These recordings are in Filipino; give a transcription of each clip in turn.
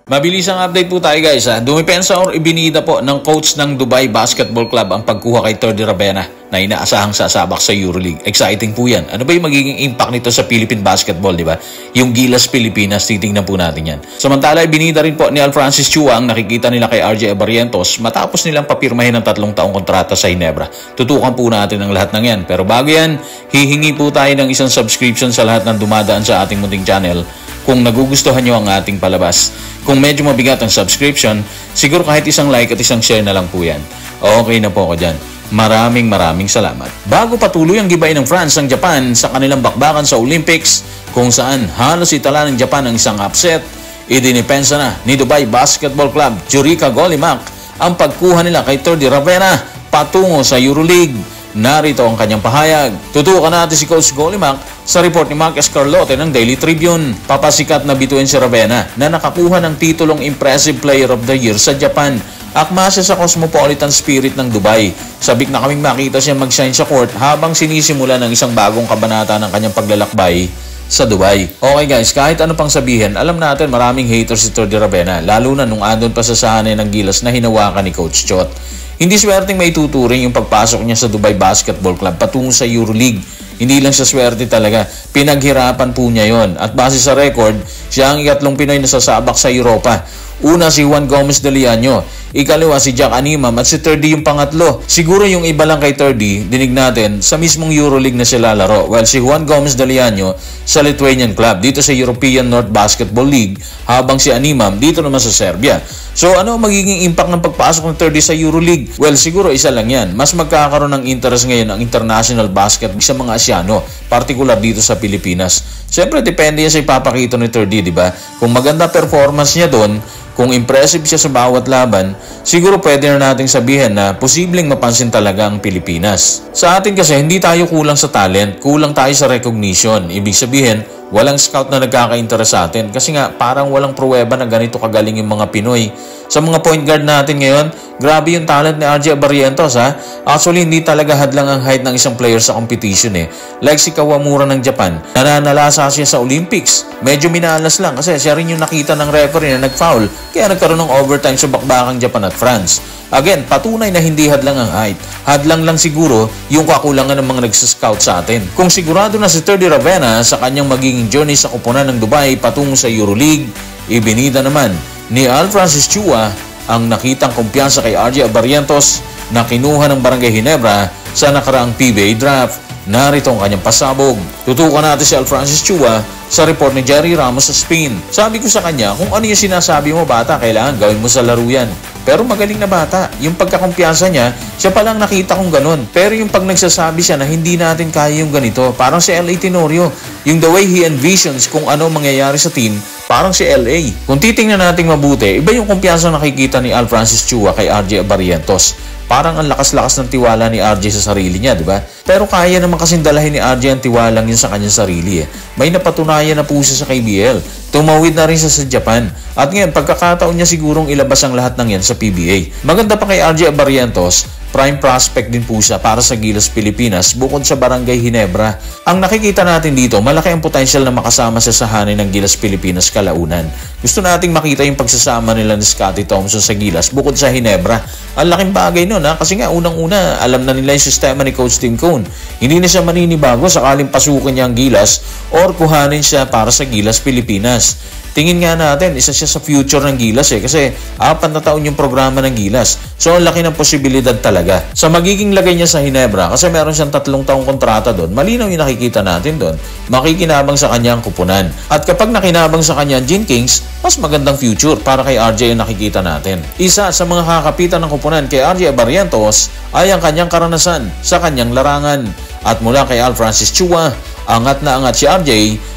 Mabilis ang update po tayo guys. Dumipensa or ibinida po ng coach ng Dubai Basketball Club ang pagkuha kay Terdy Ravenna na inaasahang sasabak sa EuroLeague. Exciting po yan. Ano ba yung magiging impact nito sa Philippine basketball, di ba? Yung Gilas Pilipinas, titingnan po natin yan. Samantala, ibinida rin po ni Al Francis Chua ang nakikita nila kay RJ Barrientos matapos nilang papirmahin ng 3 taong kontrata sa Ginebra. Tutukan po natin ang lahat ng yan. Pero bago yan, hihingi po tayo ng isang subscription sa lahat ng dumadaan sa ating munting channel kung nagugustuhan nyo ang ating palabas. Kung medyo mabigat ang subscription, siguro kahit isang like at isang share na lang po yan. Okay na po ako dyan. Maraming salamat. Bago patuloy ang gibay ng France ang Japan sa kanilang bakbakan sa Olympics, kung saan halos itala ng Japan ang isang upset, idinipensa na ni Dubai Basketball Club Jurica Golimak ang pagkuha nila kay Terdy Ravenna patungo sa EuroLeague. Narito ang kanyang pahayag. Tutukan natin si Coach Golimak sa report ni Marcus Carlote ng Daily Tribune. Papasikat na bituin si Ravenna na nakakuha ng titulong Impressive Player of the Year sa Japan. Akma siya sa cosmopolitan spirit ng Dubai. Sabik na kaming makita siya mag-shine sa court habang sinisimula ng isang bagong kabanata ng kanyang paglalakbay sa Dubai. Okay guys, kahit ano pang sabihin, alam natin maraming haters si Terdy Ravenna, lalo na nung andon pa sa sahanay ng Gilas na hinawakan ni Coach Chot. Hindi swerteng may tuturing yung pagpasok niya sa Dubai Basketball Club patungo sa EuroLeague. Hindi lang siya swerte talaga, pinaghirapan po niya yon. At base sa record, siya ang ikatlong Pinoy na sasabak sa Europa. Una si Juan Gomez de Liano, ikalawa si Jack Animam at si Terdy yung pangatlo. Siguro yung iba lang kay Terdy, dinig natin, sa mismong EuroLeague na sila laro. Well, si Juan Gomez de Liano sa Lithuanian club, dito sa European North Basketball League, habang si Animam dito naman sa Serbia. So ano magiging impact ng pagpasok ng Terdy sa EuroLeague? Well, siguro isa lang yan. Mas magkakaroon ng interest ngayon ang international basketball sa mga Asyano, particular dito sa Pilipinas. Siyempre, depende yan sa ipapakita ni Terdy, di ba? Kung maganda performance niya doon, kung impressive siya sa bawat laban, siguro pwede na nating sabihin na posibleng mapansin talaga ang Pilipinas. Sa atin kasi, hindi tayo kulang sa talent, kulang tayo sa recognition. Ibig sabihin, walang scout na nagkaka-interest sa atin kasi nga parang walang pruweba na ganito kagaling yung mga Pinoy. Sa mga point guard natin ngayon, grabe yung talent ni RJ Barrientos ha. Actually, hindi talaga hadlang ang height ng isang player sa competition eh. Like si Kawamura ng Japan, nananalasa siya sa Olympics. Medyo minalas lang kasi siya rin yung nakita ng referee na nag-foul kaya nagkaroon ng overtime sa bakbakang Japan at France. Again, patunay na hindi hadlang ang height. Hadlang lang siguro yung kakulangan ng mga nagsascout sa atin. Kung sigurado na si Terdy Ravenna sa kanyang magiging journey sa koponan ng Dubai patungo sa EuroLeague, ibinida naman ni Al Francis Chua ang nakitang kumpiyansa kay RJ Barrientos na kinuha ng Barangay Ginebra sa nakaraang PBA draft. Narito ang kanyang pasabog. Tutukan natin si Al Francis Chua sa report ni Jerry Ramos sa Spain. Sabi ko sa kanya, kung ano yung sinasabi mo bata, kailangan gawin mo sa laro yan. Pero magaling na bata. Yung pagkakumpiyansa niya, siya palang nakita kong ganun. Pero yung pag nagsasabi siya na hindi natin kaya yung ganito, parang si L.A. Tenorio. Yung the way he envisions kung ano mangyayari sa team, parang si L.A. Kung titingnan natin mabuti, iba yung kumpiyansa nakikita ni Al Francis Chua kay RJ Barrientos. Parang ang lakas-lakas ng tiwala ni RJ sa sarili niya, di ba? Pero kaya naman kasing dalahin ni RJ ang tiwalang yun sa kanyang sarili eh. May napatunayan na po siya sa KBL. Tumawid na rin siya sa Japan. At ngayon, pagkakataon niya sigurong ilabas ang lahat ng yan sa PBA. Maganda pa kay RJ Barrientos, prime prospect din po siya para sa Gilas Pilipinas bukod sa Barangay Ginebra. Ang nakikita natin dito, malaki ang potensyal na makasama sa sahanay ng Gilas Pilipinas kalaunan. Gusto nating makita yung pagsasama nila ni Scottie Thompson sa Gilas bukod sa Ginebra. Ang laking bagay nun ha, kasi nga unang-una alam na nila yung sistema ni Coach Tim Cone. Hindi na siya maninibago sakaling pasukin niya ang Gilas or kuhanin siya para sa Gilas Pilipinas. Tingin nga natin, isa siya sa future ng Gilas eh kasi 4 na taon yung programa ng Gilas. So, ang laki ng posibilidad talaga. Sa magiging lagay niya sa Ginebra, kasi meron siyang 3 taong kontrata doon, malinaw yung nakikita natin doon. Makikinabang sa kanyang kupunan. At kapag nakinabang sa kanyang Gin Kings, mas magandang future para kay RJ yung nakikita natin. Isa sa mga kakapitan ng kupunan kay RJ Barrientos ay ang kanyang karanasan sa kanyang larangan. At mula kay Al Francis Chua, angat na angat si RJ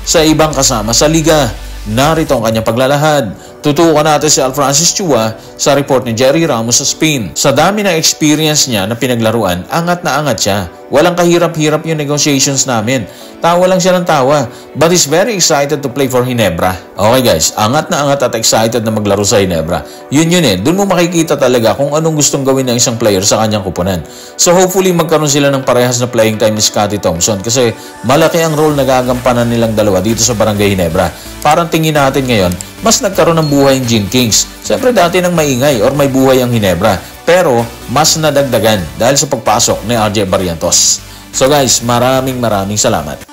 sa ibang kasama sa liga. Narito ang kanyang paglalahad. Tutukan natin si Al Francis Chua sa report ni Jerry Ramos sa Spain. Sa dami ng experience niya na pinaglaruan, angat na angat siya. Walang kahirap-hirap yung negotiations namin. Tawa lang siya ng tawa. But he's very excited to play for Ginebra. Okay guys, angat na angat at excited na maglaro sa Ginebra. Yun eh, dun mo makikita talaga kung anong gustong gawin ng isang player sa kanyang kupunan. So hopefully magkaroon sila ng parehas na playing time ni Scottie Thompson kasi malaki ang role na gagampanan nilang dalawa dito sa Barangay Ginebra. Parang tingin natin ngayon, mas nagkaroon ng buhay ang Gene Kings. Siyempre dati nang maingay or may buhay ang Ginebra. Pero mas nadagdagan dahil sa pagpasok ni RJ Barrientos. So guys, maraming salamat.